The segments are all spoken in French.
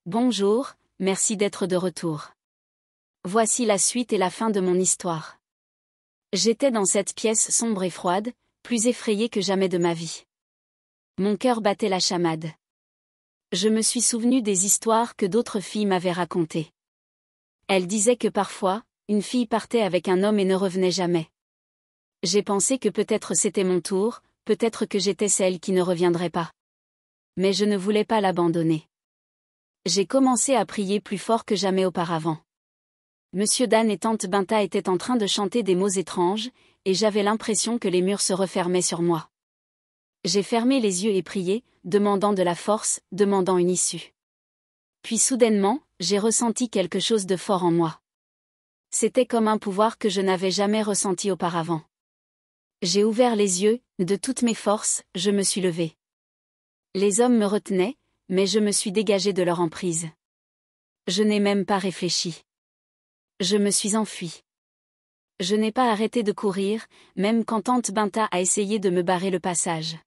Bonjour, merci d'être de retour. Voici la suite et la fin de mon histoire. J'étais dans cette pièce sombre et froide, plus effrayée que jamais de ma vie. Mon cœur battait la chamade. Je me suis souvenu des histoires que d'autres filles m'avaient racontées. Elles disaient que parfois, une fille partait avec un homme et ne revenait jamais. J'ai pensé que peut-être c'était mon tour, peut-être que j'étais celle qui ne reviendrait pas. Mais je ne voulais pas l'abandonner. J'ai commencé à prier plus fort que jamais auparavant. Monsieur Dan et tante Binta étaient en train de chanter des mots étranges, et j'avais l'impression que les murs se refermaient sur moi. J'ai fermé les yeux et prié, demandant de la force, demandant une issue. Puis soudainement, j'ai ressenti quelque chose de fort en moi. C'était comme un pouvoir que je n'avais jamais ressenti auparavant. J'ai ouvert les yeux, de toutes mes forces, je me suis levée. Les hommes me retenaient, mais je me suis dégagée de leur emprise. Je n'ai même pas réfléchi. Je me suis enfuie. Je n'ai pas arrêté de courir, même quand tante Binta a essayé de me barrer le passage.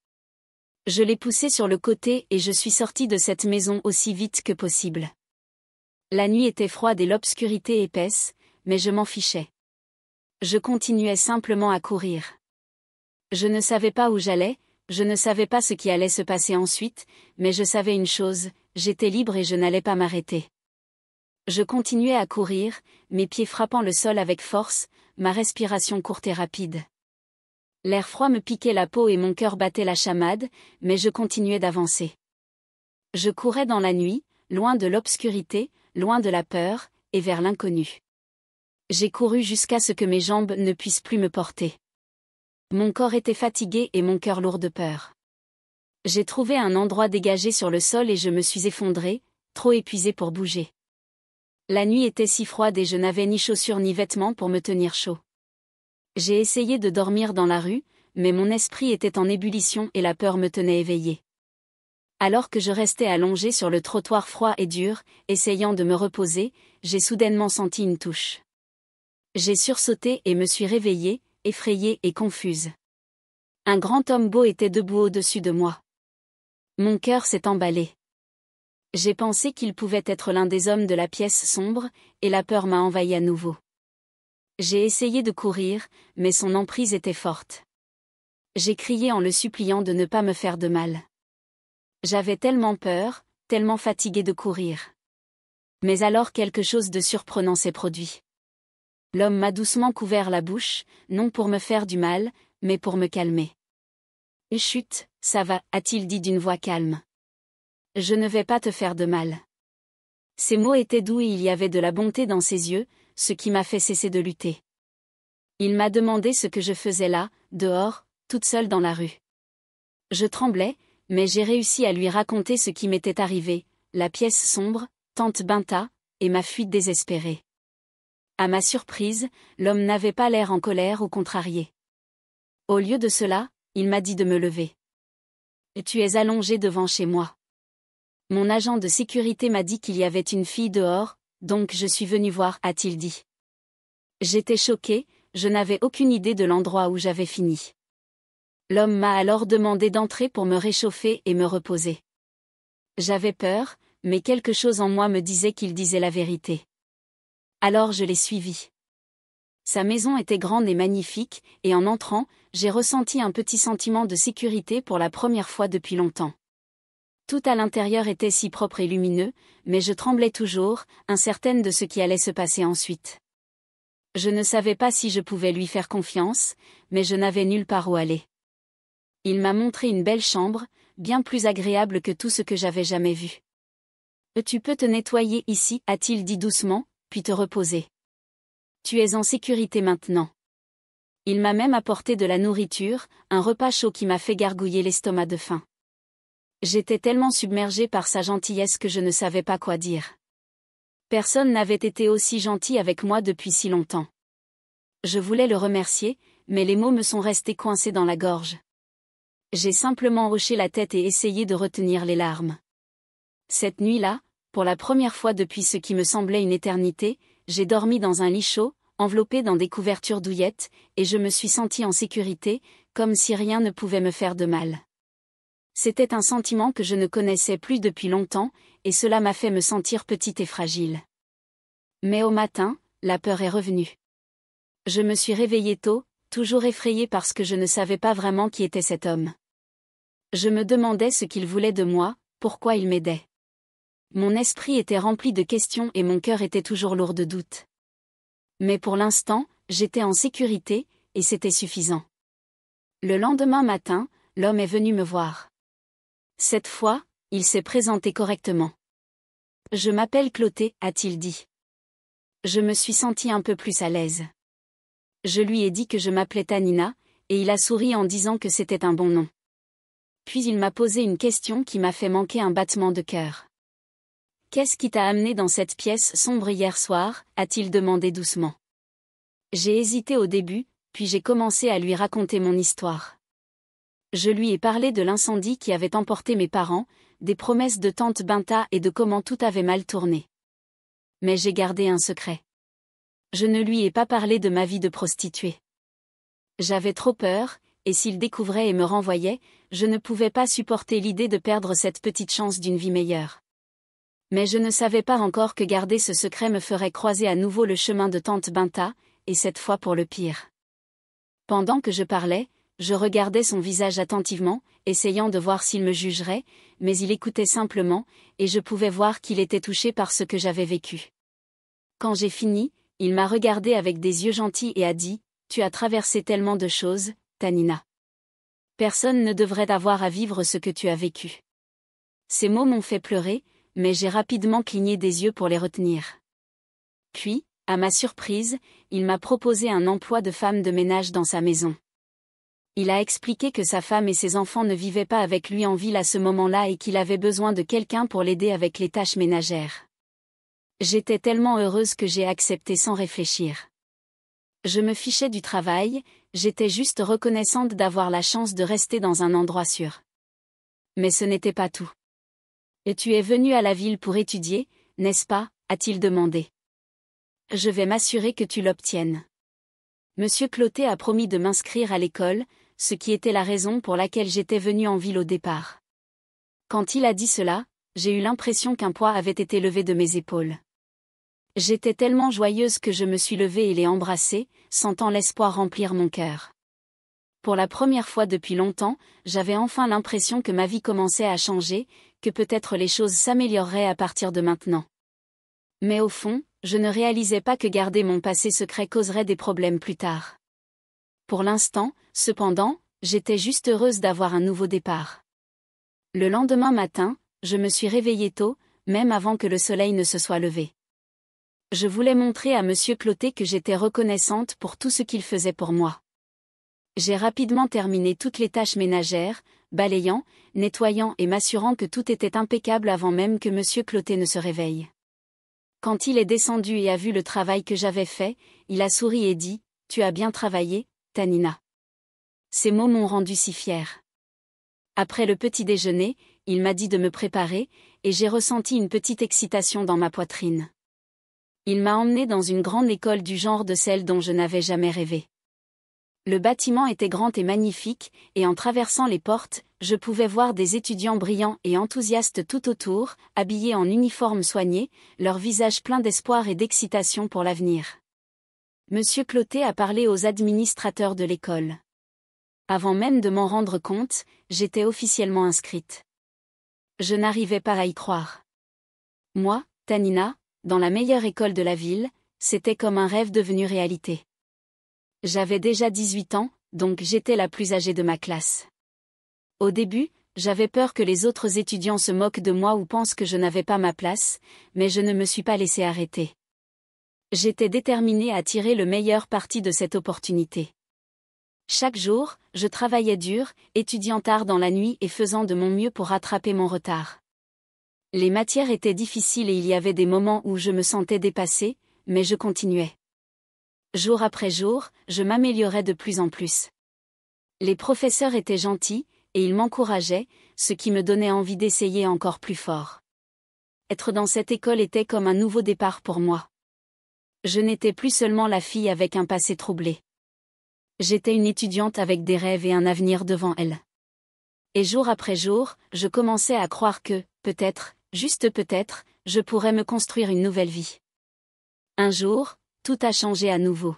Je l'ai poussée sur le côté et je suis sortie de cette maison aussi vite que possible. La nuit était froide et l'obscurité épaisse, mais je m'en fichais. Je continuais simplement à courir. Je ne savais pas où j'allais, je ne savais pas ce qui allait se passer ensuite, mais je savais une chose, j'étais libre et je n'allais pas m'arrêter. Je continuais à courir, mes pieds frappant le sol avec force, ma respiration courte et rapide. L'air froid me piquait la peau et mon cœur battait la chamade, mais je continuais d'avancer. Je courais dans la nuit, loin de l'obscurité, loin de la peur, et vers l'inconnu. J'ai couru jusqu'à ce que mes jambes ne puissent plus me porter. Mon corps était fatigué et mon cœur lourd de peur. J'ai trouvé un endroit dégagé sur le sol et je me suis effondrée, trop épuisée pour bouger. La nuit était si froide et je n'avais ni chaussures ni vêtements pour me tenir chaud. J'ai essayé de dormir dans la rue, mais mon esprit était en ébullition et la peur me tenait éveillée. Alors que je restais allongée sur le trottoir froid et dur, essayant de me reposer, j'ai soudainement senti une touche. J'ai sursauté et me suis réveillée, effrayée et confuse. Un grand homme beau était debout au-dessus de moi. Mon cœur s'est emballé. J'ai pensé qu'il pouvait être l'un des hommes de la pièce sombre, et la peur m'a envahi à nouveau. J'ai essayé de courir, mais son emprise était forte. J'ai crié en le suppliant de ne pas me faire de mal. J'avais tellement peur, tellement fatiguée de courir. Mais alors quelque chose de surprenant s'est produit. L'homme m'a doucement couvert la bouche, non pour me faire du mal, mais pour me calmer. « Chut, ça va » a-t-il dit d'une voix calme. « Je ne vais pas te faire de mal. » Ces mots étaient doux et il y avait de la bonté dans ses yeux, ce qui m'a fait cesser de lutter. Il m'a demandé ce que je faisais là, dehors, toute seule dans la rue. Je tremblais, mais j'ai réussi à lui raconter ce qui m'était arrivé, la pièce sombre, tante Binta, et ma fuite désespérée. À ma surprise, l'homme n'avait pas l'air en colère ou contrarié. Au lieu de cela, il m'a dit de me lever. « Tu es allongé devant chez moi. Mon agent de sécurité m'a dit qu'il y avait une fille dehors, donc je suis venu voir » a-t-il dit. J'étais choquée, je n'avais aucune idée de l'endroit où j'avais fini. L'homme m'a alors demandé d'entrer pour me réchauffer et me reposer. J'avais peur, mais quelque chose en moi me disait qu'il disait la vérité. Alors je l'ai suivi. Sa maison était grande et magnifique, et en entrant, j'ai ressenti un petit sentiment de sécurité pour la première fois depuis longtemps. Tout à l'intérieur était si propre et lumineux, mais je tremblais toujours, incertaine de ce qui allait se passer ensuite. Je ne savais pas si je pouvais lui faire confiance, mais je n'avais nulle part où aller. Il m'a montré une belle chambre, bien plus agréable que tout ce que j'avais jamais vu. « Tu peux te nettoyer ici » a-t-il dit doucement, puis te reposer. Tu es en sécurité maintenant. Il m'a même apporté de la nourriture, un repas chaud qui m'a fait gargouiller l'estomac de faim. J'étais tellement submergée par sa gentillesse que je ne savais pas quoi dire. Personne n'avait été aussi gentil avec moi depuis si longtemps. Je voulais le remercier, mais les mots me sont restés coincés dans la gorge. J'ai simplement hoché la tête et essayé de retenir les larmes. Cette nuit-là, pour la première fois depuis ce qui me semblait une éternité, j'ai dormi dans un lit chaud, enveloppé dans des couvertures douillettes, et je me suis sentie en sécurité, comme si rien ne pouvait me faire de mal. C'était un sentiment que je ne connaissais plus depuis longtemps, et cela m'a fait me sentir petite et fragile. Mais au matin, la peur est revenue. Je me suis réveillée tôt, toujours effrayée parce que je ne savais pas vraiment qui était cet homme. Je me demandais ce qu'il voulait de moi, pourquoi il m'aidait. Mon esprit était rempli de questions et mon cœur était toujours lourd de doutes. Mais pour l'instant, j'étais en sécurité, et c'était suffisant. Le lendemain matin, l'homme est venu me voir. Cette fois, il s'est présenté correctement. « Je m'appelle Cloté », a-t-il dit. Je me suis sentie un peu plus à l'aise. Je lui ai dit que je m'appelais Tanina, et il a souri en disant que c'était un bon nom. Puis il m'a posé une question qui m'a fait manquer un battement de cœur. « Qu'est-ce qui t'a amené dans cette pièce sombre hier soir ?» a-t-il demandé doucement. J'ai hésité au début, puis j'ai commencé à lui raconter mon histoire. Je lui ai parlé de l'incendie qui avait emporté mes parents, des promesses de tante Binta et de comment tout avait mal tourné. Mais j'ai gardé un secret. Je ne lui ai pas parlé de ma vie de prostituée. J'avais trop peur, et s'il découvrait et me renvoyait, je ne pouvais pas supporter l'idée de perdre cette petite chance d'une vie meilleure. Mais je ne savais pas encore que garder ce secret me ferait croiser à nouveau le chemin de tante Binta, et cette fois pour le pire. Pendant que je parlais, je regardais son visage attentivement, essayant de voir s'il me jugerait, mais il écoutait simplement, et je pouvais voir qu'il était touché par ce que j'avais vécu. Quand j'ai fini, il m'a regardé avec des yeux gentils et a dit « Tu as traversé tellement de choses, Tanina. Personne ne devrait avoir à vivre ce que tu as vécu. » Ces mots m'ont fait pleurer, mais j'ai rapidement cligné des yeux pour les retenir. Puis, à ma surprise, il m'a proposé un emploi de femme de ménage dans sa maison. Il a expliqué que sa femme et ses enfants ne vivaient pas avec lui en ville à ce moment-là et qu'il avait besoin de quelqu'un pour l'aider avec les tâches ménagères. J'étais tellement heureuse que j'ai accepté sans réfléchir. Je me fichais du travail, j'étais juste reconnaissante d'avoir la chance de rester dans un endroit sûr. Mais ce n'était pas tout. « Et tu es venu à la ville pour étudier, n'est-ce pas ?» a-t-il demandé. « Je vais m'assurer que tu l'obtiennes. » Monsieur Cloté a promis de m'inscrire à l'école, ce qui était la raison pour laquelle j'étais venue en ville au départ. Quand il a dit cela, j'ai eu l'impression qu'un poids avait été levé de mes épaules. J'étais tellement joyeuse que je me suis levée et l'ai embrassé, sentant l'espoir remplir mon cœur. Pour la première fois depuis longtemps, j'avais enfin l'impression que ma vie commençait à changer, que peut-être les choses s'amélioreraient à partir de maintenant. Mais au fond, je ne réalisais pas que garder mon passé secret causerait des problèmes plus tard. Pour l'instant, cependant, j'étais juste heureuse d'avoir un nouveau départ. Le lendemain matin, je me suis réveillée tôt, même avant que le soleil ne se soit levé. Je voulais montrer à Monsieur Cloté que j'étais reconnaissante pour tout ce qu'il faisait pour moi. J'ai rapidement terminé toutes les tâches ménagères, balayant, nettoyant et m'assurant que tout était impeccable avant même que Monsieur Cloté ne se réveille. Quand il est descendu et a vu le travail que j'avais fait, il a souri et dit « Tu as bien travaillé, Tanina. » Ces mots m'ont rendu si fière. Après le petit déjeuner, il m'a dit de me préparer, et j'ai ressenti une petite excitation dans ma poitrine. Il m'a emmenée dans une grande école du genre de celle dont je n'avais jamais rêvé. Le bâtiment était grand et magnifique, et en traversant les portes, je pouvais voir des étudiants brillants et enthousiastes tout autour, habillés en uniforme soigné, leurs visages pleins d'espoir et d'excitation pour l'avenir. Monsieur Cloté a parlé aux administrateurs de l'école. Avant même de m'en rendre compte, j'étais officiellement inscrite. Je n'arrivais pas à y croire. Moi, Tanina, dans la meilleure école de la ville, c'était comme un rêve devenu réalité. J'avais déjà 18 ans, donc j'étais la plus âgée de ma classe. Au début, j'avais peur que les autres étudiants se moquent de moi ou pensent que je n'avais pas ma place, mais je ne me suis pas laissée arrêter. J'étais déterminée à tirer le meilleur parti de cette opportunité. Chaque jour, je travaillais dur, étudiant tard dans la nuit et faisant de mon mieux pour rattraper mon retard. Les matières étaient difficiles et il y avait des moments où je me sentais dépassée, mais je continuais. Jour après jour, je m'améliorais de plus en plus. Les professeurs étaient gentils, et ils m'encourageaient, ce qui me donnait envie d'essayer encore plus fort. Être dans cette école était comme un nouveau départ pour moi. Je n'étais plus seulement la fille avec un passé troublé. J'étais une étudiante avec des rêves et un avenir devant elle. Et jour après jour, je commençais à croire que, peut-être, juste peut-être, je pourrais me construire une nouvelle vie. Un jour, tout a changé à nouveau.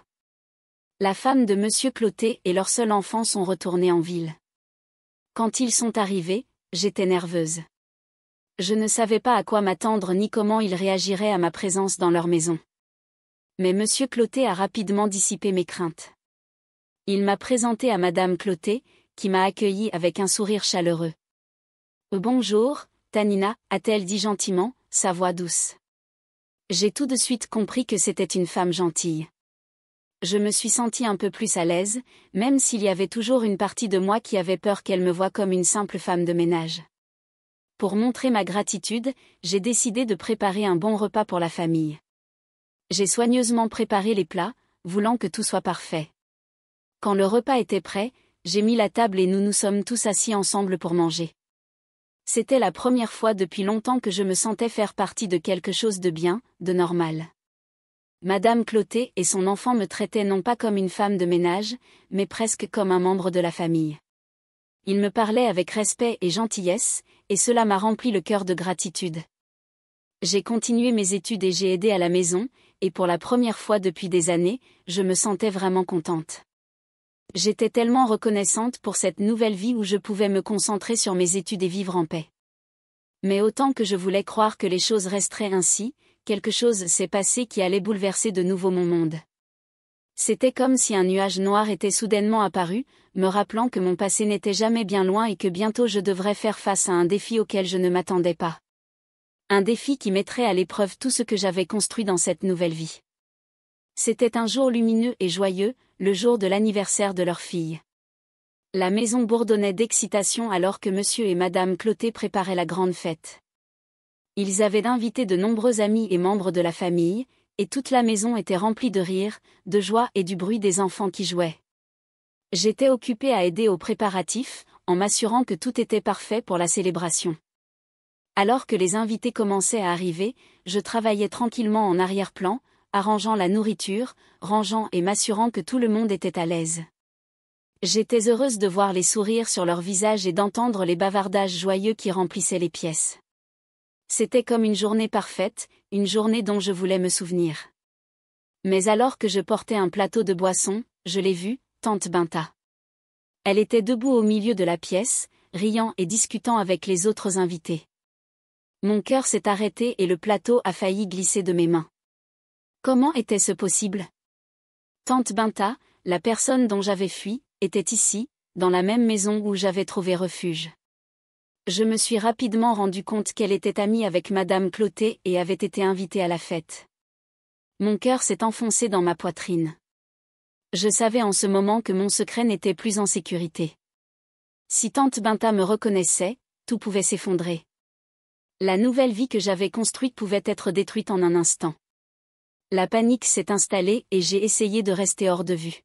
La femme de Monsieur Clotet et leur seul enfant sont retournés en ville. Quand ils sont arrivés, j'étais nerveuse. Je ne savais pas à quoi m'attendre ni comment ils réagiraient à ma présence dans leur maison. Mais Monsieur Clotet a rapidement dissipé mes craintes. Il m'a présenté à Madame Clotet, qui m'a accueillie avec un sourire chaleureux. « Bonjour, Tanina » a-t-elle dit gentiment, sa voix douce. J'ai tout de suite compris que c'était une femme gentille. Je me suis sentie un peu plus à l'aise, même s'il y avait toujours une partie de moi qui avait peur qu'elle me voie comme une simple femme de ménage. Pour montrer ma gratitude, j'ai décidé de préparer un bon repas pour la famille. J'ai soigneusement préparé les plats, voulant que tout soit parfait. Quand le repas était prêt, j'ai mis la table et nous nous sommes tous assis ensemble pour manger. C'était la première fois depuis longtemps que je me sentais faire partie de quelque chose de bien, de normal. Madame Clotet et son enfant me traitaient non pas comme une femme de ménage, mais presque comme un membre de la famille. Ils me parlaient avec respect et gentillesse, et cela m'a rempli le cœur de gratitude. J'ai continué mes études et j'ai aidé à la maison, et pour la première fois depuis des années, je me sentais vraiment contente. J'étais tellement reconnaissante pour cette nouvelle vie où je pouvais me concentrer sur mes études et vivre en paix. Mais autant que je voulais croire que les choses resteraient ainsi, quelque chose s'est passé qui allait bouleverser de nouveau mon monde. C'était comme si un nuage noir était soudainement apparu, me rappelant que mon passé n'était jamais bien loin et que bientôt je devrais faire face à un défi auquel je ne m'attendais pas. Un défi qui mettrait à l'épreuve tout ce que j'avais construit dans cette nouvelle vie. C'était un jour lumineux et joyeux, le jour de l'anniversaire de leur fille. La maison bourdonnait d'excitation alors que Monsieur et Madame Clotet préparaient la grande fête. Ils avaient invité de nombreux amis et membres de la famille, et toute la maison était remplie de rires, de joie et du bruit des enfants qui jouaient. J'étais occupée à aider aux préparatifs, en m'assurant que tout était parfait pour la célébration. Alors que les invités commençaient à arriver, je travaillais tranquillement en arrière-plan, arrangeant la nourriture, rangeant et m'assurant que tout le monde était à l'aise. J'étais heureuse de voir les sourires sur leurs visages et d'entendre les bavardages joyeux qui remplissaient les pièces. C'était comme une journée parfaite, une journée dont je voulais me souvenir. Mais alors que je portais un plateau de boissons, je l'ai vue, tante Binta. Elle était debout au milieu de la pièce, riant et discutant avec les autres invités. Mon cœur s'est arrêté et le plateau a failli glisser de mes mains. Comment était-ce possible? Tante Binta, la personne dont j'avais fui, était ici, dans la même maison où j'avais trouvé refuge. Je me suis rapidement rendu compte qu'elle était amie avec Madame Clotet et avait été invitée à la fête. Mon cœur s'est enfoncé dans ma poitrine. Je savais en ce moment que mon secret n'était plus en sécurité. Si tante Binta me reconnaissait, tout pouvait s'effondrer. La nouvelle vie que j'avais construite pouvait être détruite en un instant. La panique s'est installée et j'ai essayé de rester hors de vue.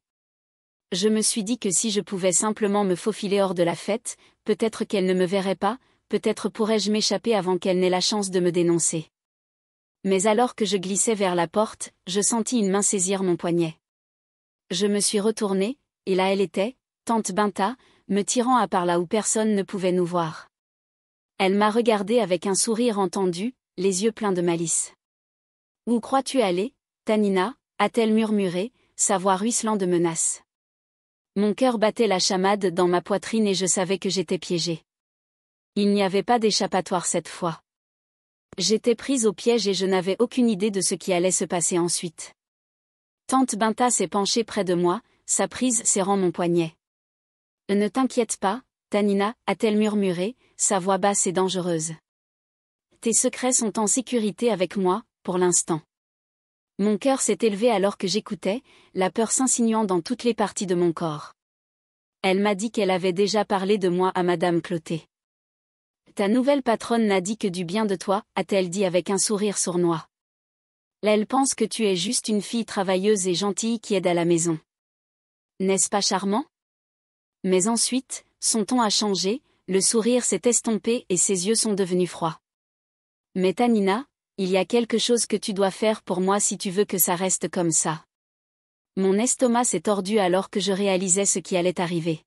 Je me suis dit que si je pouvais simplement me faufiler hors de la fête, peut-être qu'elle ne me verrait pas, peut-être pourrais-je m'échapper avant qu'elle n'ait la chance de me dénoncer. Mais alors que je glissais vers la porte, je sentis une main saisir mon poignet. Je me suis retournée, et là elle était, tante Binta, me tirant à part là où personne ne pouvait nous voir. Elle m'a regardé avec un sourire entendu, les yeux pleins de malice. « Où crois-tu aller, Tanina » a-t-elle murmuré, sa voix ruisselant de menaces. Mon cœur battait la chamade dans ma poitrine et je savais que j'étais piégée. Il n'y avait pas d'échappatoire cette fois. J'étais prise au piège et je n'avais aucune idée de ce qui allait se passer ensuite. Tante Binta s'est penchée près de moi, sa prise serrant mon poignet. « Ne t'inquiète pas, Tanina » a-t-elle murmuré, sa voix basse et dangereuse. « Tes secrets sont en sécurité avec moi, pour l'instant. » Mon cœur s'est élevé alors que j'écoutais, la peur s'insinuant dans toutes les parties de mon corps. Elle m'a dit qu'elle avait déjà parlé de moi à Madame Clotet. « Ta nouvelle patronne n'a dit que du bien de toi » a-t-elle dit avec un sourire sournois. « Elle pense que tu es juste une fille travailleuse et gentille qui aide à la maison. N'est-ce pas charmant ?» Mais ensuite, son ton a changé, le sourire s'est estompé et ses yeux sont devenus froids. « Mais Tanina, il y a quelque chose que tu dois faire pour moi si tu veux que ça reste comme ça. » Mon estomac s'est tordu alors que je réalisais ce qui allait arriver.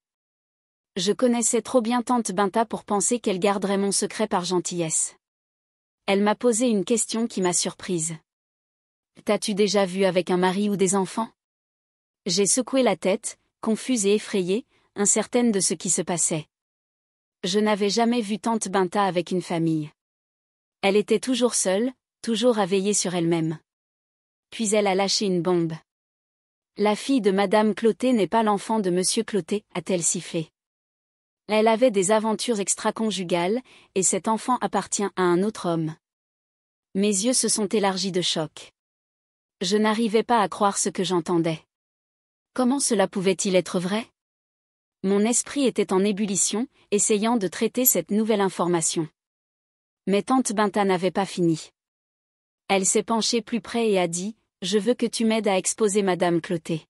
Je connaissais trop bien tante Binta pour penser qu'elle garderait mon secret par gentillesse. Elle m'a posé une question qui m'a surprise. T'as-tu déjà vu avec un mari ou des enfants? J'ai secoué la tête, confuse et effrayée, incertaine de ce qui se passait. Je n'avais jamais vu tante Binta avec une famille. Elle était toujours seule, toujours à veiller sur elle-même. Puis elle a lâché une bombe. La fille de Madame Clotet n'est pas l'enfant de Monsieur Clotet, a-t-elle sifflé. Elle avait des aventures extra-conjugales, et cet enfant appartient à un autre homme. Mes yeux se sont élargis de choc. Je n'arrivais pas à croire ce que j'entendais. Comment cela pouvait-il être vrai? Mon esprit était en ébullition, essayant de traiter cette nouvelle information. Mais tante Binta n'avait pas fini. Elle s'est penchée plus près et a dit, « Je veux que tu m'aides à exposer Madame Clotet.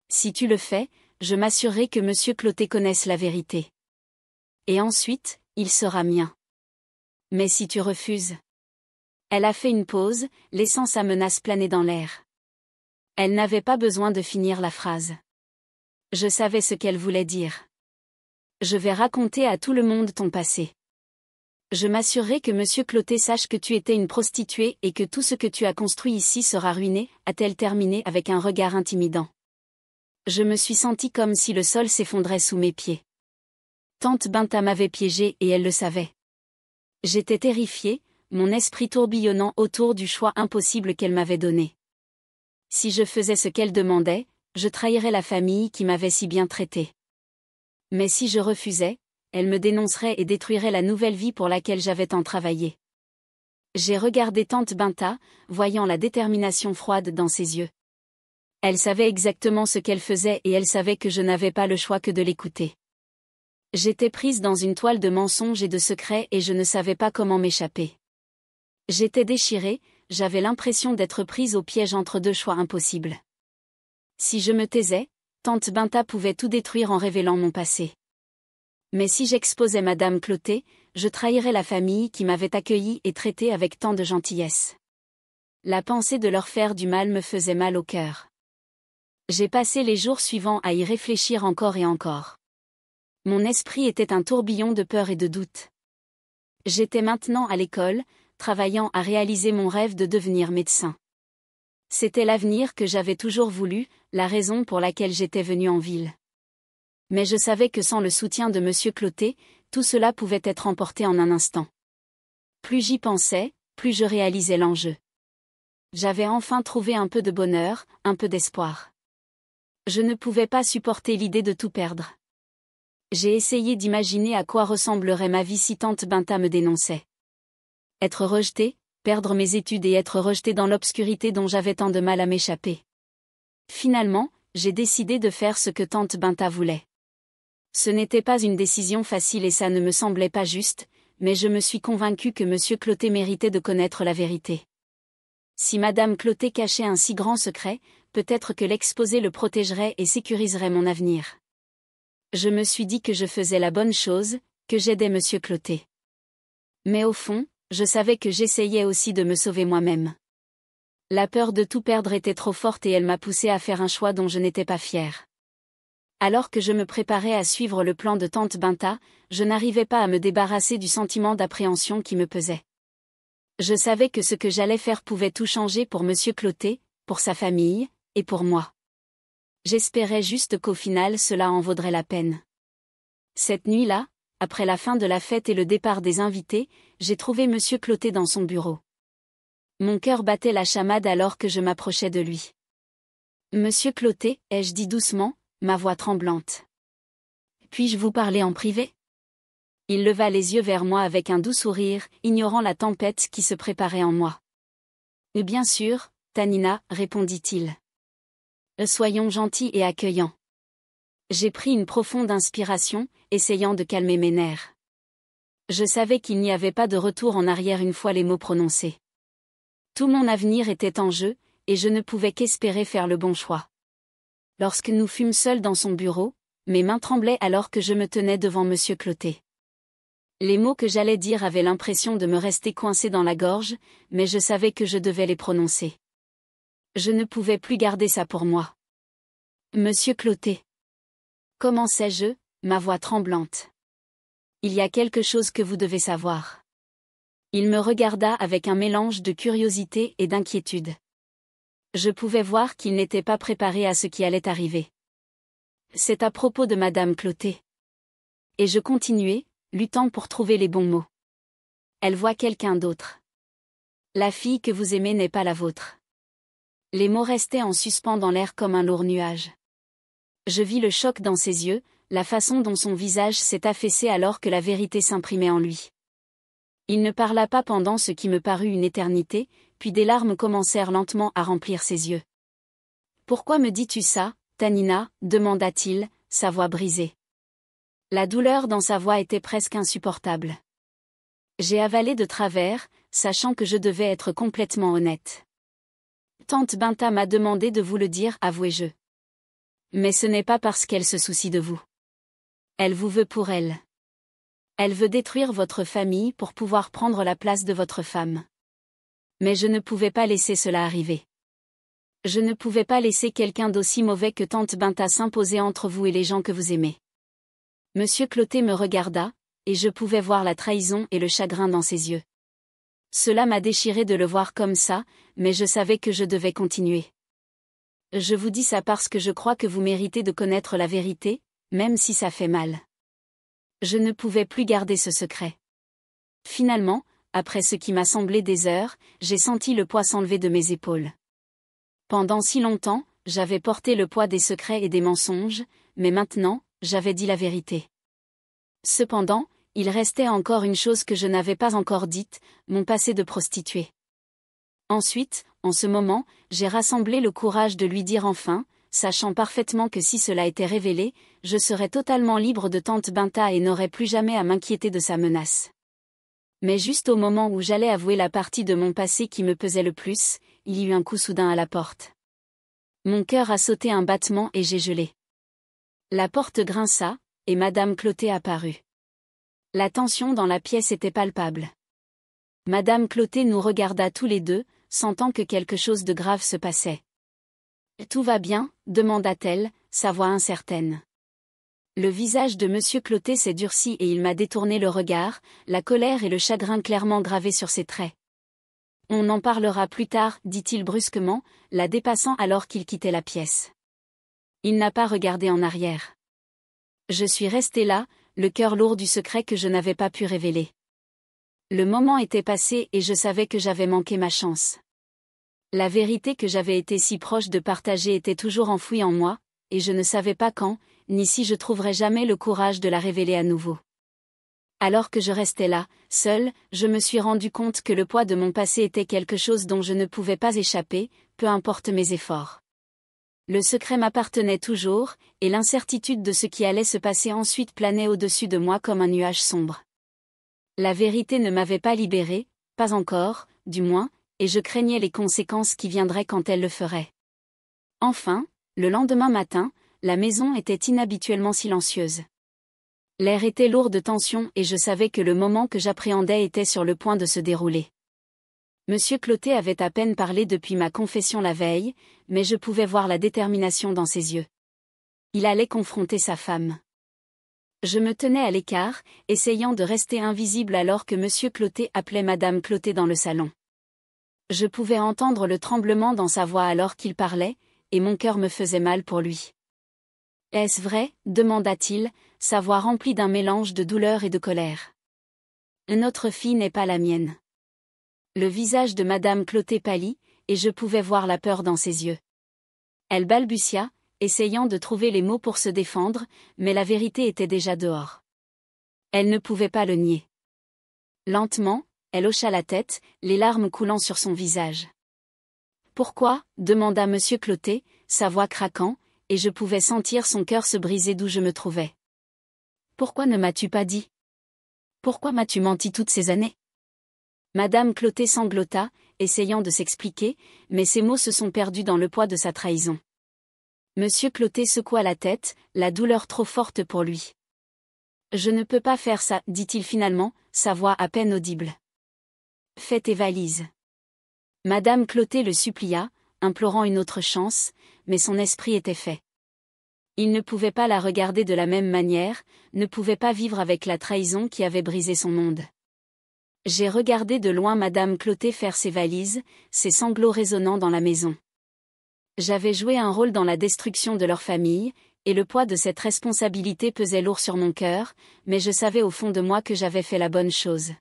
Si tu le fais, je m'assurerai que Monsieur Clotet connaisse la vérité. Et ensuite, il sera mien. Mais si tu refuses... » Elle a fait une pause, laissant sa menace planer dans l'air. Elle n'avait pas besoin de finir la phrase. Je savais ce qu'elle voulait dire. Je vais raconter à tout le monde ton passé. Je m'assurerai que Monsieur Clotet sache que tu étais une prostituée et que tout ce que tu as construit ici sera ruiné, a-t-elle terminé avec un regard intimidant. Je me suis sentie comme si le sol s'effondrait sous mes pieds. Tante Binta m'avait piégée et elle le savait. J'étais terrifiée, mon esprit tourbillonnant autour du choix impossible qu'elle m'avait donné. Si je faisais ce qu'elle demandait, je trahirais la famille qui m'avait si bien traitée. Mais si je refusais, elle me dénoncerait et détruirait la nouvelle vie pour laquelle j'avais tant travaillé. J'ai regardé tante Binta, voyant la détermination froide dans ses yeux. Elle savait exactement ce qu'elle faisait et elle savait que je n'avais pas le choix que de l'écouter. J'étais prise dans une toile de mensonges et de secrets et je ne savais pas comment m'échapper. J'étais déchirée, j'avais l'impression d'être prise au piège entre deux choix impossibles. Si je me taisais, tante Binta pouvait tout détruire en révélant mon passé. Mais si j'exposais Madame Clotet, je trahirais la famille qui m'avait accueillie et traitée avec tant de gentillesse. La pensée de leur faire du mal me faisait mal au cœur. J'ai passé les jours suivants à y réfléchir encore et encore. Mon esprit était un tourbillon de peur et de doute. J'étais maintenant à l'école, travaillant à réaliser mon rêve de devenir médecin. C'était l'avenir que j'avais toujours voulu, la raison pour laquelle j'étais venue en ville. Mais je savais que sans le soutien de Monsieur Clotet, tout cela pouvait être emporté en un instant. Plus j'y pensais, plus je réalisais l'enjeu. J'avais enfin trouvé un peu de bonheur, un peu d'espoir. Je ne pouvais pas supporter l'idée de tout perdre. J'ai essayé d'imaginer à quoi ressemblerait ma vie si tante Binta me dénonçait. Être rejetée, perdre mes études et être rejetée dans l'obscurité dont j'avais tant de mal à m'échapper. Finalement, j'ai décidé de faire ce que tante Binta voulait. Ce n'était pas une décision facile et ça ne me semblait pas juste, mais je me suis convaincue que Monsieur Clotet méritait de connaître la vérité. Si Madame Clotet cachait un si grand secret, peut-être que l'exposer le protégerait et sécuriserait mon avenir. Je me suis dit que je faisais la bonne chose, que j'aidais Monsieur Clotet. Mais au fond, je savais que j'essayais aussi de me sauver moi-même. La peur de tout perdre était trop forte et elle m'a poussée à faire un choix dont je n'étais pas fière. Alors que je me préparais à suivre le plan de tante Binta, je n'arrivais pas à me débarrasser du sentiment d'appréhension qui me pesait. Je savais que ce que j'allais faire pouvait tout changer pour Monsieur Clotet, pour sa famille, et pour moi. J'espérais juste qu'au final cela en vaudrait la peine. Cette nuit-là, après la fin de la fête et le départ des invités, j'ai trouvé Monsieur Clotet dans son bureau. Mon cœur battait la chamade alors que je m'approchais de lui. « Monsieur Clotet, ai-je dit doucement, ma voix tremblante. Puis-je vous parler en privé ?» Il leva les yeux vers moi avec un doux sourire, ignorant la tempête qui se préparait en moi. « Bien sûr, Tanina, répondit-il. Soyons gentils et accueillants. » J'ai pris une profonde inspiration, essayant de calmer mes nerfs. Je savais qu'il n'y avait pas de retour en arrière une fois les mots prononcés. Tout mon avenir était en jeu, et je ne pouvais qu'espérer faire le bon choix. Lorsque nous fûmes seuls dans son bureau, mes mains tremblaient alors que je me tenais devant Monsieur Clotet. Les mots que j'allais dire avaient l'impression de me rester coincés dans la gorge, mais je savais que je devais les prononcer. Je ne pouvais plus garder ça pour moi. Monsieur Clotet. Commençais-je, ma voix tremblante. Il y a quelque chose que vous devez savoir. Il me regarda avec un mélange de curiosité et d'inquiétude. Je pouvais voir qu'il n'était pas préparé à ce qui allait arriver. C'est à propos de Madame Clotet. Et je continuai, luttant pour trouver les bons mots. Elle voit quelqu'un d'autre. La fille que vous aimez n'est pas la vôtre. Les mots restaient en suspens dans l'air comme un lourd nuage. Je vis le choc dans ses yeux, la façon dont son visage s'est affaissé alors que la vérité s'imprimait en lui. Il ne parla pas pendant ce qui me parut une éternité, puis des larmes commencèrent lentement à remplir ses yeux. « Pourquoi me dis-tu ça, Tanina » demanda-t-il, sa voix brisée. La douleur dans sa voix était presque insupportable. J'ai avalé de travers, sachant que je devais être complètement honnête. « Tante Binta m'a demandé de vous le dire, avouai-je. Mais ce n'est pas parce qu'elle se soucie de vous. Elle vous veut pour elle. Elle veut détruire votre famille pour pouvoir prendre la place de votre femme. Mais je ne pouvais pas laisser cela arriver. Je ne pouvais pas laisser quelqu'un d'aussi mauvais que tante Binta s'imposer entre vous et les gens que vous aimez. » Monsieur Clotet me regarda, et je pouvais voir la trahison et le chagrin dans ses yeux. Cela m'a déchiré de le voir comme ça, mais je savais que je devais continuer. « Je vous dis ça parce que je crois que vous méritez de connaître la vérité, même si ça fait mal. » Je ne pouvais plus garder ce secret. Finalement, après ce qui m'a semblé des heures, j'ai senti le poids s'enlever de mes épaules. Pendant si longtemps, j'avais porté le poids des secrets et des mensonges, mais maintenant, j'avais dit la vérité. Cependant, il restait encore une chose que je n'avais pas encore dite, mon passé de prostituée. Ensuite, en ce moment, j'ai rassemblé le courage de lui dire enfin, sachant parfaitement que si cela était révélé, je serais totalement libre de tante Binta et n'aurais plus jamais à m'inquiéter de sa menace. Mais juste au moment où j'allais avouer la partie de mon passé qui me pesait le plus, il y eut un coup soudain à la porte. Mon cœur a sauté un battement et j'ai gelé. La porte grinça, et Madame Clotet apparut. La tension dans la pièce était palpable. Madame Clotet nous regarda tous les deux, sentant que quelque chose de grave se passait. « Tout va bien » demanda-t-elle, sa voix incertaine. Le visage de Monsieur Clotet s'est durci et il m'a détourné le regard, la colère et le chagrin clairement gravés sur ses traits. « On en parlera plus tard » dit-il brusquement, la dépassant alors qu'il quittait la pièce. Il n'a pas regardé en arrière. Je suis restée là, le cœur lourd du secret que je n'avais pas pu révéler. Le moment était passé et je savais que j'avais manqué ma chance. La vérité que j'avais été si proche de partager était toujours enfouie en moi, et je ne savais pas quand, ni si je trouverais jamais le courage de la révéler à nouveau. Alors que je restais là, seule, je me suis rendu compte que le poids de mon passé était quelque chose dont je ne pouvais pas échapper, peu importe mes efforts. Le secret m'appartenait toujours, et l'incertitude de ce qui allait se passer ensuite planait au-dessus de moi comme un nuage sombre. La vérité ne m'avait pas libérée, pas encore, du moins, et je craignais les conséquences qui viendraient quand elle le ferait. Enfin, le lendemain matin, la maison était inhabituellement silencieuse. L'air était lourd de tension et je savais que le moment que j'appréhendais était sur le point de se dérouler. Monsieur Clotet avait à peine parlé depuis ma confession la veille, mais je pouvais voir la détermination dans ses yeux. Il allait confronter sa femme. Je me tenais à l'écart, essayant de rester invisible alors que Monsieur Clotet appelait Madame Clotet dans le salon. Je pouvais entendre le tremblement dans sa voix alors qu'il parlait, et mon cœur me faisait mal pour lui. « Est-ce vrai » demanda-t-il, sa voix remplie d'un mélange de douleur et de colère. « Notre fille n'est pas la mienne. » Le visage de Madame Clotet pâlit, et je pouvais voir la peur dans ses yeux. Elle balbutia, essayant de trouver les mots pour se défendre, mais la vérité était déjà dehors. Elle ne pouvait pas le nier. Lentement, elle hocha la tête, les larmes coulant sur son visage. « Pourquoi » demanda Monsieur Clotet, sa voix craquant, et je pouvais sentir son cœur se briser d'où je me trouvais. « Pourquoi ne m'as-tu pas dit ? Pourquoi m'as-tu menti toutes ces années ?» Madame Clotet sanglota, essayant de s'expliquer, mais ses mots se sont perdus dans le poids de sa trahison. Monsieur Clotet secoua la tête, la douleur trop forte pour lui. « Je ne peux pas faire ça » dit-il finalement, sa voix à peine audible. « Fais tes valises. » Madame Clotet le supplia, implorant une autre chance, mais son esprit était fait. Il ne pouvait pas la regarder de la même manière, ne pouvait pas vivre avec la trahison qui avait brisé son monde. J'ai regardé de loin Madame Clotet faire ses valises, ses sanglots résonnant dans la maison. J'avais joué un rôle dans la destruction de leur famille, et le poids de cette responsabilité pesait lourd sur mon cœur, mais je savais au fond de moi que j'avais fait la bonne chose.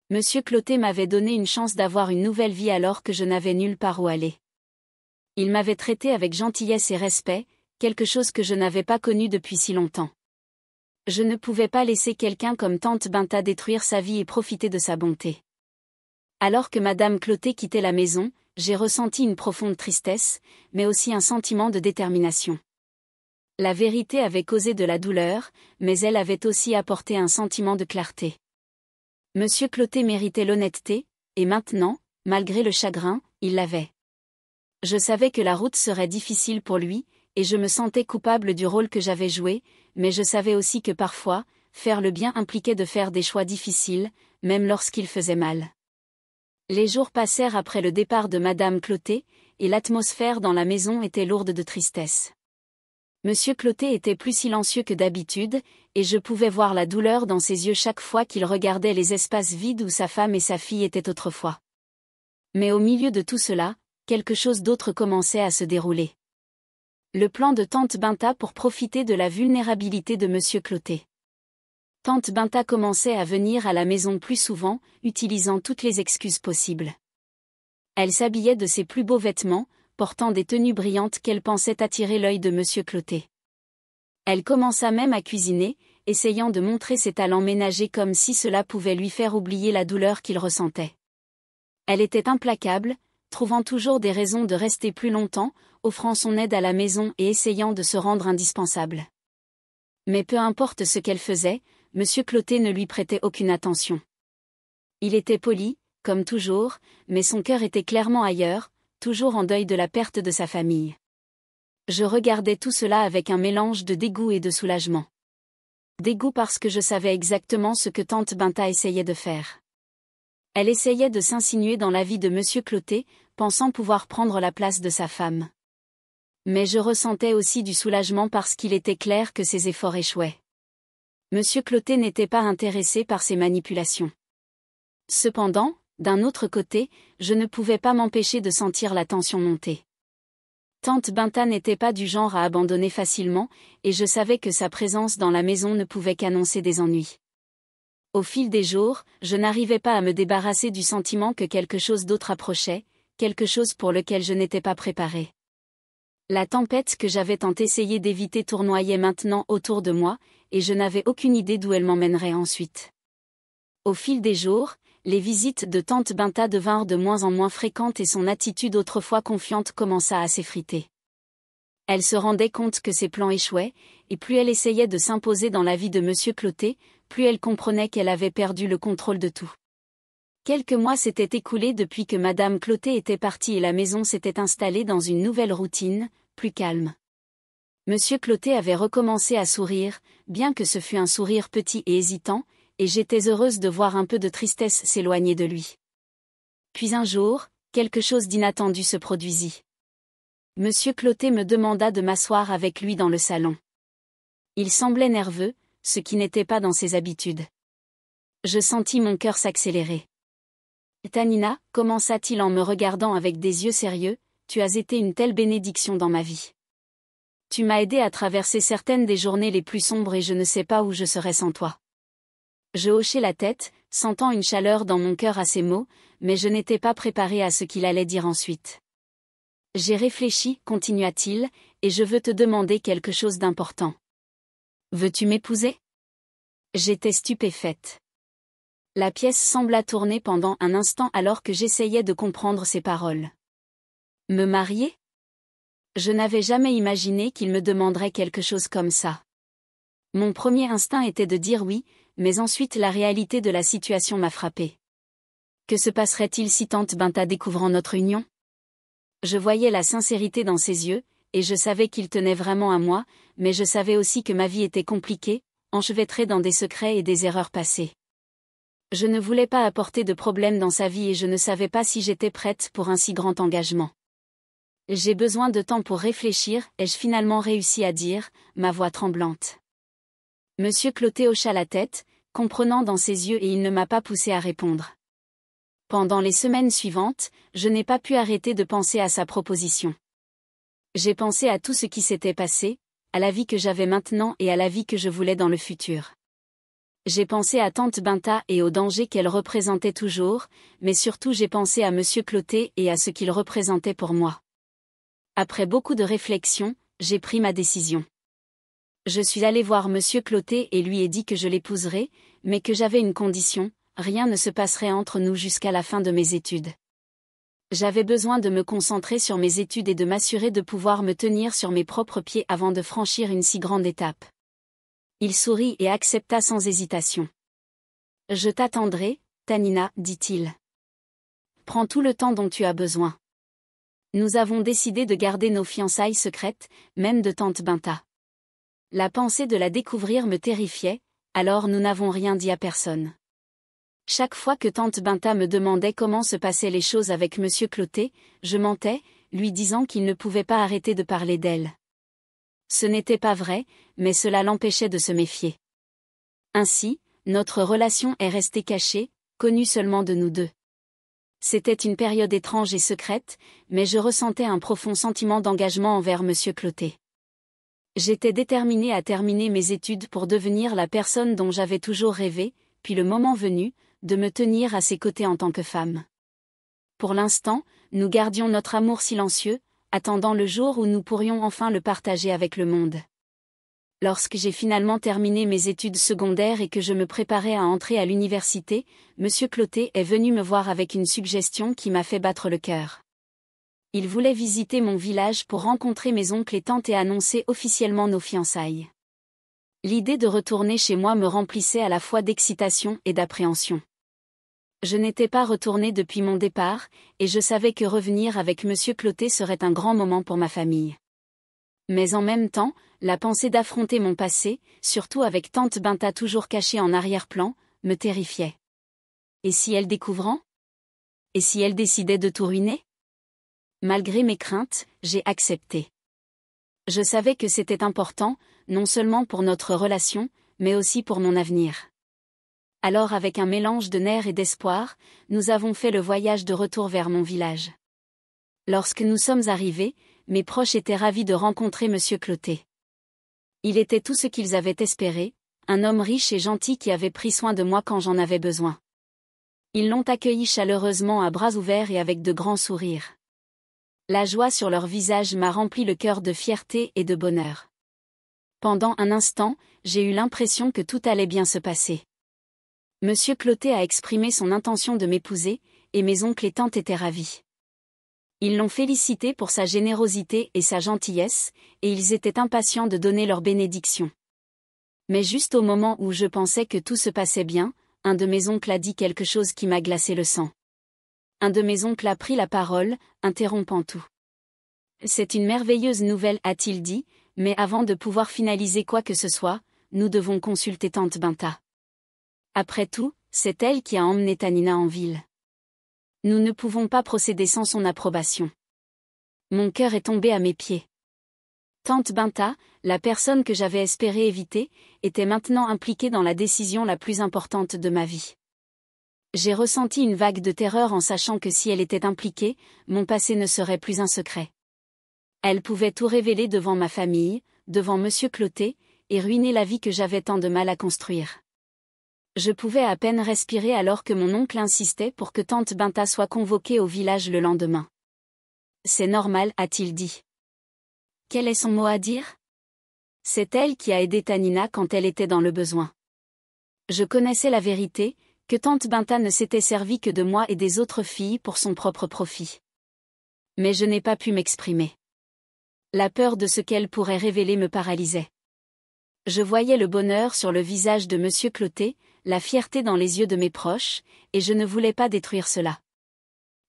Monsieur Clotet m'avait donné une chance d'avoir une nouvelle vie alors que je n'avais nulle part où aller. Il m'avait traité avec gentillesse et respect, quelque chose que je n'avais pas connu depuis si longtemps. Je ne pouvais pas laisser quelqu'un comme tante Binta détruire sa vie et profiter de sa bonté. Alors que Madame Clotet quittait la maison, j'ai ressenti une profonde tristesse, mais aussi un sentiment de détermination. La vérité avait causé de la douleur, mais elle avait aussi apporté un sentiment de clarté. Monsieur Clotet méritait l'honnêteté, et maintenant, malgré le chagrin, il l'avait. Je savais que la route serait difficile pour lui, et je me sentais coupable du rôle que j'avais joué, mais je savais aussi que parfois, faire le bien impliquait de faire des choix difficiles, même lorsqu'il faisait mal. Les jours passèrent après le départ de Madame Clotet, et l'atmosphère dans la maison était lourde de tristesse. Monsieur Clotet était plus silencieux que d'habitude, et je pouvais voir la douleur dans ses yeux chaque fois qu'il regardait les espaces vides où sa femme et sa fille étaient autrefois. Mais au milieu de tout cela, quelque chose d'autre commençait à se dérouler. Le plan de tante Binta pour profiter de la vulnérabilité de Monsieur Clotet. Tante Binta commençait à venir à la maison plus souvent, utilisant toutes les excuses possibles. Elle s'habillait de ses plus beaux vêtements, portant des tenues brillantes qu'elle pensait attirer l'œil de Monsieur Clotet. Elle commença même à cuisiner, essayant de montrer ses talents ménagers comme si cela pouvait lui faire oublier la douleur qu'il ressentait. Elle était implacable, trouvant toujours des raisons de rester plus longtemps, offrant son aide à la maison et essayant de se rendre indispensable. Mais peu importe ce qu'elle faisait, Monsieur Clotet ne lui prêtait aucune attention. Il était poli, comme toujours, mais son cœur était clairement ailleurs, toujours en deuil de la perte de sa famille. Je regardais tout cela avec un mélange de dégoût et de soulagement. Dégoût parce que je savais exactement ce que tante Binta essayait de faire. Elle essayait de s'insinuer dans la vie de Monsieur Clotet, pensant pouvoir prendre la place de sa femme. Mais je ressentais aussi du soulagement parce qu'il était clair que ses efforts échouaient. Monsieur Clotet n'était pas intéressé par ces manipulations. Cependant, d'un autre côté, je ne pouvais pas m'empêcher de sentir la tension monter. Tante Binta n'était pas du genre à abandonner facilement, et je savais que sa présence dans la maison ne pouvait qu'annoncer des ennuis. Au fil des jours, je n'arrivais pas à me débarrasser du sentiment que quelque chose d'autre approchait, quelque chose pour lequel je n'étais pas préparée. La tempête que j'avais tant essayé d'éviter tournoyait maintenant autour de moi, et je n'avais aucune idée d'où elle m'emmènerait ensuite. Au fil des jours, les visites de tante Binta devinrent de moins en moins fréquentes et son attitude autrefois confiante commença à s'effriter. Elle se rendait compte que ses plans échouaient, et plus elle essayait de s'imposer dans la vie de Monsieur Clotet, plus elle comprenait qu'elle avait perdu le contrôle de tout. Quelques mois s'étaient écoulés depuis que Madame Clotet était partie et la maison s'était installée dans une nouvelle routine, plus calme. Monsieur Clotet avait recommencé à sourire, bien que ce fût un sourire petit et hésitant, et j'étais heureuse de voir un peu de tristesse s'éloigner de lui. Puis un jour, quelque chose d'inattendu se produisit. Monsieur Clotet me demanda de m'asseoir avec lui dans le salon. Il semblait nerveux, ce qui n'était pas dans ses habitudes. Je sentis mon cœur s'accélérer. « Tanina, commença-t-il en me regardant avec des yeux sérieux, tu as été une telle bénédiction dans ma vie. Tu m'as aidé à traverser certaines des journées les plus sombres et je ne sais pas où je serais sans toi. » Je hochai la tête, sentant une chaleur dans mon cœur à ces mots, mais je n'étais pas préparée à ce qu'il allait dire ensuite. « J'ai réfléchi, continua-t-il, et je veux te demander quelque chose d'important. Veux-tu m'épouser ? » J'étais stupéfaite. La pièce sembla tourner pendant un instant alors que j'essayais de comprendre ses paroles. Me marier ? Je n'avais jamais imaginé qu'il me demanderait quelque chose comme ça. Mon premier instinct était de dire oui, mais ensuite la réalité de la situation m'a frappée. Que se passerait-il si tante Binta découvrant notre union ? Je voyais la sincérité dans ses yeux, et je savais qu'il tenait vraiment à moi, mais je savais aussi que ma vie était compliquée, enchevêtrée dans des secrets et des erreurs passées. Je ne voulais pas apporter de problème dans sa vie et je ne savais pas si j'étais prête pour un si grand engagement. J'ai besoin de temps pour réfléchir, ai-je finalement réussi à dire, ma voix tremblante. Monsieur Clotet hocha la tête, comprenant dans ses yeux et il ne m'a pas poussé à répondre. Pendant les semaines suivantes, je n'ai pas pu arrêter de penser à sa proposition. J'ai pensé à tout ce qui s'était passé, à la vie que j'avais maintenant et à la vie que je voulais dans le futur. J'ai pensé à tante Binta et au danger qu'elle représentait toujours, mais surtout j'ai pensé à monsieur Clotet et à ce qu'il représentait pour moi. Après beaucoup de réflexion, j'ai pris ma décision. Je suis allé voir monsieur Clotet et lui ai dit que je l'épouserais, mais que j'avais une condition, rien ne se passerait entre nous jusqu'à la fin de mes études. J'avais besoin de me concentrer sur mes études et de m'assurer de pouvoir me tenir sur mes propres pieds avant de franchir une si grande étape. Il sourit et accepta sans hésitation. « Je t'attendrai, Tanina, dit-il. Prends tout le temps dont tu as besoin. Nous avons décidé de garder nos fiançailles secrètes, même de tante Binta. La pensée de la découvrir me terrifiait, alors nous n'avons rien dit à personne. Chaque fois que tante Binta me demandait comment se passaient les choses avec monsieur Clotet, je mentais, lui disant qu'il ne pouvait pas arrêter de parler d'elle. Ce n'était pas vrai, mais cela l'empêchait de se méfier. Ainsi, notre relation est restée cachée, connue seulement de nous deux. C'était une période étrange et secrète, mais je ressentais un profond sentiment d'engagement envers monsieur Clotet. J'étais déterminée à terminer mes études pour devenir la personne dont j'avais toujours rêvé, puis le moment venu, de me tenir à ses côtés en tant que femme. Pour l'instant, nous gardions notre amour silencieux, attendant le jour où nous pourrions enfin le partager avec le monde. Lorsque j'ai finalement terminé mes études secondaires et que je me préparais à entrer à l'université, monsieur Clotet est venu me voir avec une suggestion qui m'a fait battre le cœur. Il voulait visiter mon village pour rencontrer mes oncles et tantes et annoncer officiellement nos fiançailles. L'idée de retourner chez moi me remplissait à la fois d'excitation et d'appréhension. Je n'étais pas retournée depuis mon départ, et je savais que revenir avec monsieur Clotet serait un grand moment pour ma famille. Mais en même temps, la pensée d'affronter mon passé, surtout avec tante Binta toujours cachée en arrière-plan, me terrifiait. Et si elle découvrant? Et si elle décidait de tout ruiner? Malgré mes craintes, j'ai accepté. Je savais que c'était important, non seulement pour notre relation, mais aussi pour mon avenir. Alors avec un mélange de nerfs et d'espoir, nous avons fait le voyage de retour vers mon village. Lorsque nous sommes arrivés, mes proches étaient ravis de rencontrer monsieur Clotet. Il était tout ce qu'ils avaient espéré, un homme riche et gentil qui avait pris soin de moi quand j'en avais besoin. Ils l'ont accueilli chaleureusement à bras ouverts et avec de grands sourires. La joie sur leur visage m'a rempli le cœur de fierté et de bonheur. Pendant un instant, j'ai eu l'impression que tout allait bien se passer. Monsieur Clotet a exprimé son intention de m'épouser, et mes oncles et tantes étaient ravis. Ils l'ont félicité pour sa générosité et sa gentillesse, et ils étaient impatients de donner leur bénédiction. Mais juste au moment où je pensais que tout se passait bien, un de mes oncles a dit quelque chose qui m'a glacé le sang. Un de mes oncles a pris la parole, interrompant tout. « C'est une merveilleuse nouvelle, a-t-il dit, mais avant de pouvoir finaliser quoi que ce soit, nous devons consulter tante Binta. Après tout, c'est elle qui a emmené Tanina en ville. Nous ne pouvons pas procéder sans son approbation. » Mon cœur est tombé à mes pieds. Tante Binta, la personne que j'avais espéré éviter, était maintenant impliquée dans la décision la plus importante de ma vie. J'ai ressenti une vague de terreur en sachant que si elle était impliquée, mon passé ne serait plus un secret. Elle pouvait tout révéler devant ma famille, devant monsieur Clotet, et ruiner la vie que j'avais tant de mal à construire. Je pouvais à peine respirer alors que mon oncle insistait pour que tante Binta soit convoquée au village le lendemain. « C'est normal, a-t-il dit. » Quel est son mot à dire? C'est elle qui a aidé Tanina quand elle était dans le besoin. Je connaissais la vérité, que tante Binta ne s'était servie que de moi et des autres filles pour son propre profit. Mais je n'ai pas pu m'exprimer. La peur de ce qu'elle pourrait révéler me paralysait. Je voyais le bonheur sur le visage de monsieur Clotet, la fierté dans les yeux de mes proches, et je ne voulais pas détruire cela.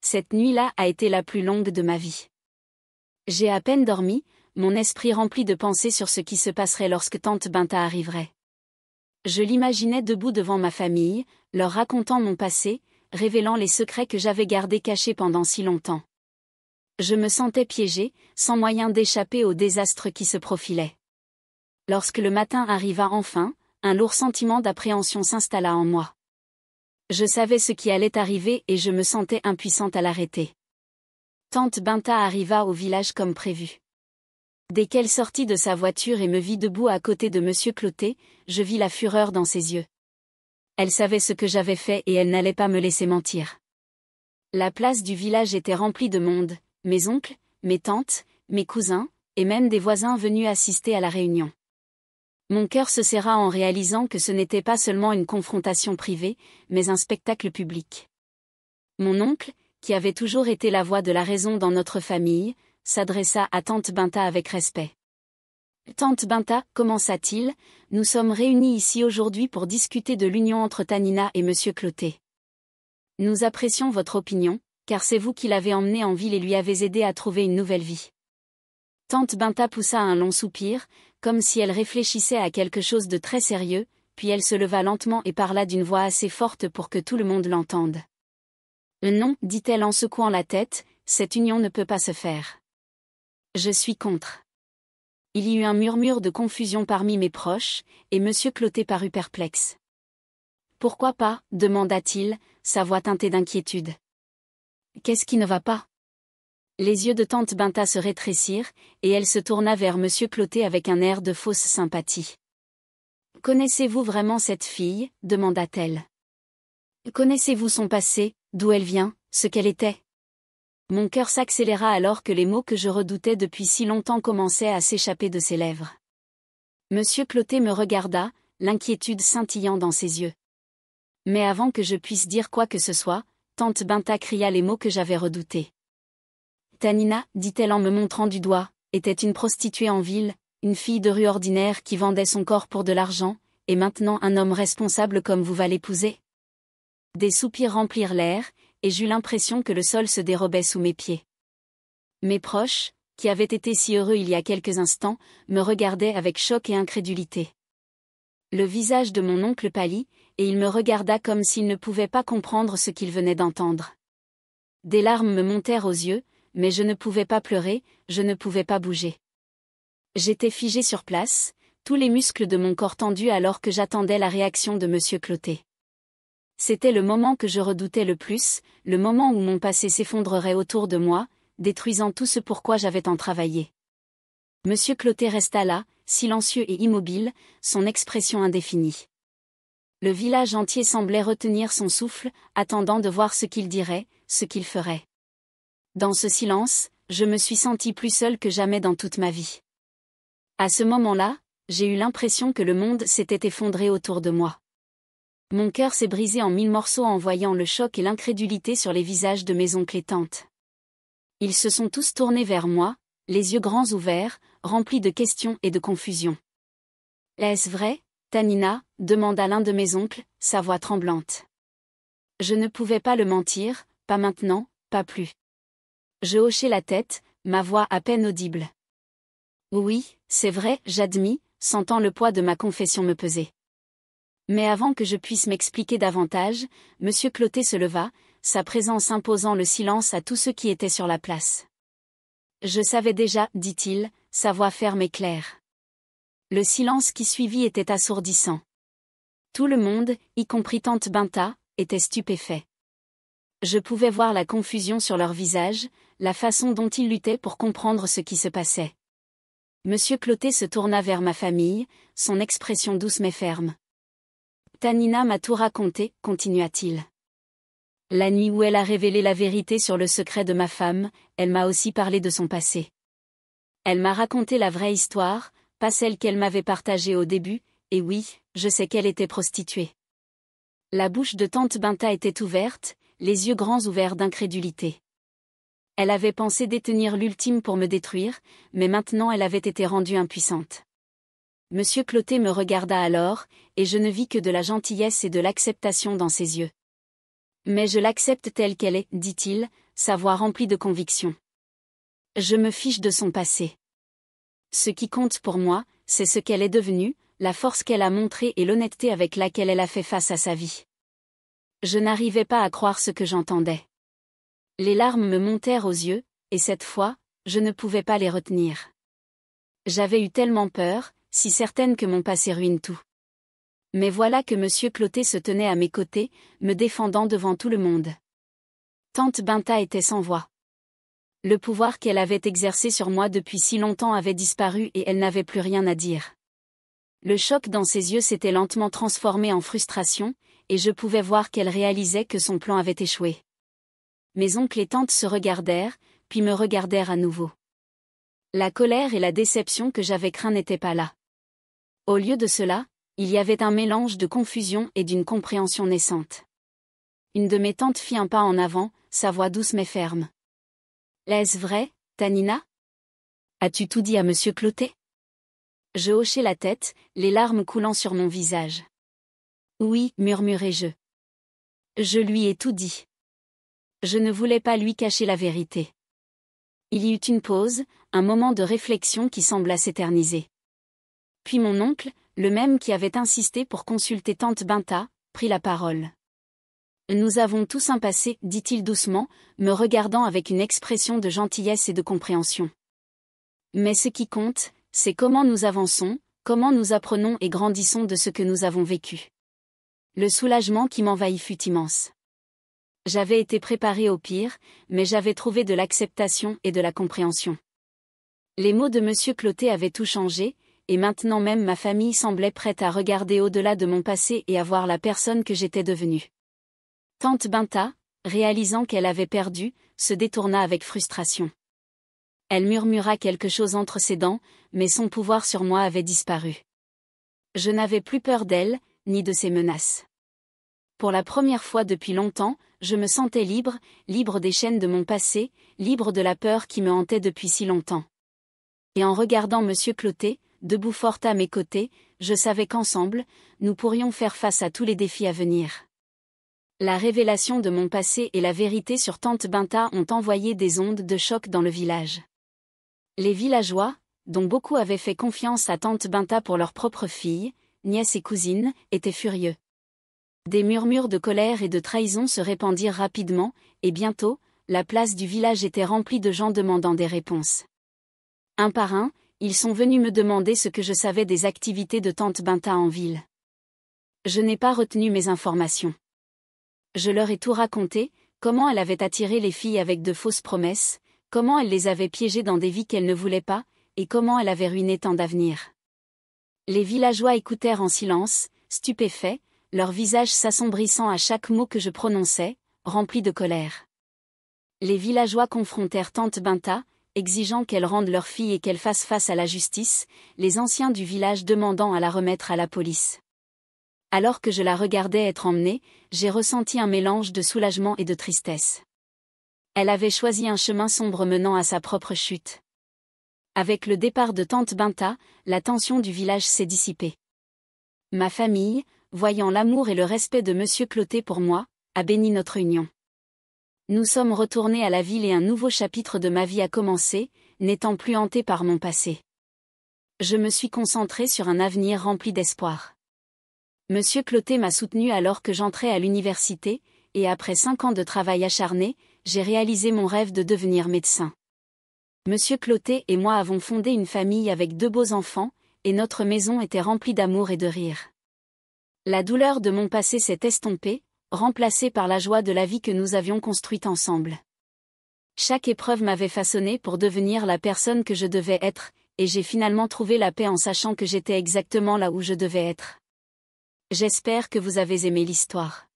Cette nuit-là a été la plus longue de ma vie. J'ai à peine dormi, mon esprit rempli de pensées sur ce qui se passerait lorsque tante Binta arriverait. Je l'imaginais debout devant ma famille, leur racontant mon passé, révélant les secrets que j'avais gardés cachés pendant si longtemps. Je me sentais piégée, sans moyen d'échapper au désastre qui se profilait. Lorsque le matin arriva enfin, un lourd sentiment d'appréhension s'installa en moi. Je savais ce qui allait arriver et je me sentais impuissante à l'arrêter. Tante Binta arriva au village comme prévu. Dès qu'elle sortit de sa voiture et me vit debout à côté de Monsieur Clotet, je vis la fureur dans ses yeux. Elle savait ce que j'avais fait et elle n'allait pas me laisser mentir. La place du village était remplie de monde, mes oncles, mes tantes, mes cousins, et même des voisins venus assister à la réunion. Mon cœur se serra en réalisant que ce n'était pas seulement une confrontation privée, mais un spectacle public. Mon oncle, qui avait toujours été la voix de la raison dans notre famille, s'adressa à tante Binta avec respect. « Tante Binta, commença-t-il, nous sommes réunis ici aujourd'hui pour discuter de l'union entre Tanina et Monsieur Clotet. Nous apprécions votre opinion, car c'est vous qui l'avez emmené en ville et lui avez aidé à trouver une nouvelle vie. » Tante Binta poussa un long soupir, comme si elle réfléchissait à quelque chose de très sérieux, puis elle se leva lentement et parla d'une voix assez forte pour que tout le monde l'entende. « Non, dit-elle en secouant la tête, cette union ne peut pas se faire. Je suis contre. » Il y eut un murmure de confusion parmi mes proches, et Monsieur Clotet parut perplexe. « Pourquoi pas ?» demanda-t-il, sa voix teintée d'inquiétude. « Qu'est-ce qui ne va pas ?» Les yeux de tante Binta se rétrécirent, et elle se tourna vers Monsieur Clotet avec un air de fausse sympathie. « Connaissez-vous vraiment cette fille ?» demanda-t-elle. « Connaissez-vous son passé, d'où elle vient, ce qu'elle était ?» Mon cœur s'accéléra alors que les mots que je redoutais depuis si longtemps commençaient à s'échapper de ses lèvres. Monsieur Clotet me regarda, l'inquiétude scintillant dans ses yeux. Mais avant que je puisse dire quoi que ce soit, tante Binta cria les mots que j'avais redoutés. Tanina, dit-elle en me montrant du doigt, était une prostituée en ville, une fille de rue ordinaire qui vendait son corps pour de l'argent, et maintenant un homme responsable comme vous va l'épouser. Des soupirs remplirent l'air, et j'eus l'impression que le sol se dérobait sous mes pieds. Mes proches, qui avaient été si heureux il y a quelques instants, me regardaient avec choc et incrédulité. Le visage de mon oncle pâlit, et il me regarda comme s'il ne pouvait pas comprendre ce qu'il venait d'entendre. Des larmes me montèrent aux yeux, mais je ne pouvais pas pleurer, je ne pouvais pas bouger. J'étais figée sur place, tous les muscles de mon corps tendus alors que j'attendais la réaction de Monsieur Clotet. C'était le moment que je redoutais le plus, le moment où mon passé s'effondrerait autour de moi, détruisant tout ce pour quoi j'avais tant travaillé. Monsieur Clotet resta là, silencieux et immobile, son expression indéfinie. Le village entier semblait retenir son souffle, attendant de voir ce qu'il dirait, ce qu'il ferait. Dans ce silence, je me suis sentie plus seule que jamais dans toute ma vie. À ce moment-là, j'ai eu l'impression que le monde s'était effondré autour de moi. Mon cœur s'est brisé en 1000 morceaux en voyant le choc et l'incrédulité sur les visages de mes oncles et tantes. Ils se sont tous tournés vers moi, les yeux grands ouverts, remplis de questions et de confusion. « Est-ce vrai, Tanina ?» demanda l'un de mes oncles, sa voix tremblante. Je ne pouvais pas le mentir, pas maintenant, pas plus. Je hochai la tête, ma voix à peine audible. « Oui, c'est vrai, j'admis, sentant le poids de ma confession me peser. » Mais avant que je puisse m'expliquer davantage, Monsieur Clotet se leva, sa présence imposant le silence à tous ceux qui étaient sur la place. « Je savais déjà, dit-il, sa voix ferme et claire. » Le silence qui suivit était assourdissant. Tout le monde, y compris tante Binta, était stupéfait. Je pouvais voir la confusion sur leurs visages, la façon dont ils luttaient pour comprendre ce qui se passait. Monsieur Clotet se tourna vers ma famille, son expression douce mais ferme. « Tanina m'a tout raconté, continua-t-il. La nuit où elle a révélé la vérité sur le secret de ma femme, elle m'a aussi parlé de son passé. Elle m'a raconté la vraie histoire, pas celle qu'elle m'avait partagée au début, et oui, je sais qu'elle était prostituée. » La bouche de tante Binta était ouverte, les yeux grands ouverts d'incrédulité. Elle avait pensé détenir l'ultime pour me détruire, mais maintenant elle avait été rendue impuissante. Monsieur Clotet me regarda alors, et je ne vis que de la gentillesse et de l'acceptation dans ses yeux. « Mais je l'accepte telle qu'elle est, dit-il, sa voix remplie de conviction. Je me fiche de son passé. Ce qui compte pour moi, c'est ce qu'elle est devenue, la force qu'elle a montrée et l'honnêteté avec laquelle elle a fait face à sa vie. » Je n'arrivais pas à croire ce que j'entendais. Les larmes me montèrent aux yeux, et cette fois, je ne pouvais pas les retenir. J'avais eu tellement peur, si certaine que mon passé ruine tout. Mais voilà que Monsieur Clotet se tenait à mes côtés, me défendant devant tout le monde. Tante Binta était sans voix. Le pouvoir qu'elle avait exercé sur moi depuis si longtemps avait disparu et elle n'avait plus rien à dire. Le choc dans ses yeux s'était lentement transformé en frustration, et je pouvais voir qu'elle réalisait que son plan avait échoué. Mes oncles et tantes se regardèrent, puis me regardèrent à nouveau. La colère et la déception que j'avais craint n'étaient pas là. Au lieu de cela, il y avait un mélange de confusion et d'une compréhension naissante. Une de mes tantes fit un pas en avant, sa voix douce mais ferme. « Est-ce vrai, Tanina ? As-tu tout dit à Monsieur Clotet ?» Je hochai la tête, les larmes coulant sur mon visage. « Oui, murmurai-je. Je lui ai tout dit. » Je ne voulais pas lui cacher la vérité. Il y eut une pause, un moment de réflexion qui sembla s'éterniser. Puis mon oncle, le même qui avait insisté pour consulter tante Binta, prit la parole. « Nous avons tous un passé, dit-il doucement, me regardant avec une expression de gentillesse et de compréhension. Mais ce qui compte, c'est comment nous avançons, comment nous apprenons et grandissons de ce que nous avons vécu. » Le soulagement qui m'envahit fut immense. J'avais été préparé au pire, mais j'avais trouvé de l'acceptation et de la compréhension. Les mots de Monsieur Clotet avaient tout changé, et maintenant même ma famille semblait prête à regarder au-delà de mon passé et à voir la personne que j'étais devenue. Tante Binta, réalisant qu'elle avait perdu, se détourna avec frustration. Elle murmura quelque chose entre ses dents, mais son pouvoir sur moi avait disparu. Je n'avais plus peur d'elle, ni de ses menaces. Pour la première fois depuis longtemps, je me sentais libre, libre des chaînes de mon passé, libre de la peur qui me hantait depuis si longtemps. Et en regardant Monsieur Clotet, debout fort à mes côtés, je savais qu'ensemble, nous pourrions faire face à tous les défis à venir. La révélation de mon passé et la vérité sur tante Binta ont envoyé des ondes de choc dans le village. Les villageois, dont beaucoup avaient fait confiance à tante Binta pour leur propre fille, nièce et cousine, étaient furieux. Des murmures de colère et de trahison se répandirent rapidement, et bientôt, la place du village était remplie de gens demandant des réponses. Un par un, ils sont venus me demander ce que je savais des activités de tante Binta en ville. Je n'ai pas retenu mes informations. Je leur ai tout raconté, comment elle avait attiré les filles avec de fausses promesses, comment elle les avait piégées dans des vies qu'elles ne voulaient pas, et comment elle avait ruiné tant d'avenir. Les villageois écoutèrent en silence, stupéfaits, leur visage s'assombrissant à chaque mot que je prononçais, remplis de colère. Les villageois confrontèrent tante Binta, exigeant qu'elle rende leur fille et qu'elle fasse face à la justice, les anciens du village demandant à la remettre à la police. Alors que je la regardais être emmenée, j'ai ressenti un mélange de soulagement et de tristesse. Elle avait choisi un chemin sombre menant à sa propre chute. Avec le départ de tante Binta, la tension du village s'est dissipée. Ma famille, voyant l'amour et le respect de Monsieur Clotet pour moi, a béni notre union. Nous sommes retournés à la ville et un nouveau chapitre de ma vie a commencé, n'étant plus hanté par mon passé. Je me suis concentré sur un avenir rempli d'espoir. Monsieur Clotet m'a soutenu alors que j'entrais à l'université, et après 5 ans de travail acharné, j'ai réalisé mon rêve de devenir médecin. Monsieur Clotet et moi avons fondé une famille avec 2 beaux enfants, et notre maison était remplie d'amour et de rire. La douleur de mon passé s'est estompée, remplacée par la joie de la vie que nous avions construite ensemble. Chaque épreuve m'avait façonné pour devenir la personne que je devais être, et j'ai finalement trouvé la paix en sachant que j'étais exactement là où je devais être. J'espère que vous avez aimé l'histoire.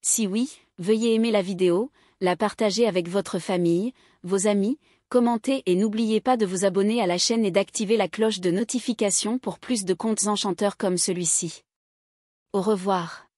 Si oui, veuillez aimer la vidéo, la partager avec votre famille, vos amis, commentez et n'oubliez pas de vous abonner à la chaîne et d'activer la cloche de notification pour plus de contes enchanteurs comme celui-ci. Au revoir.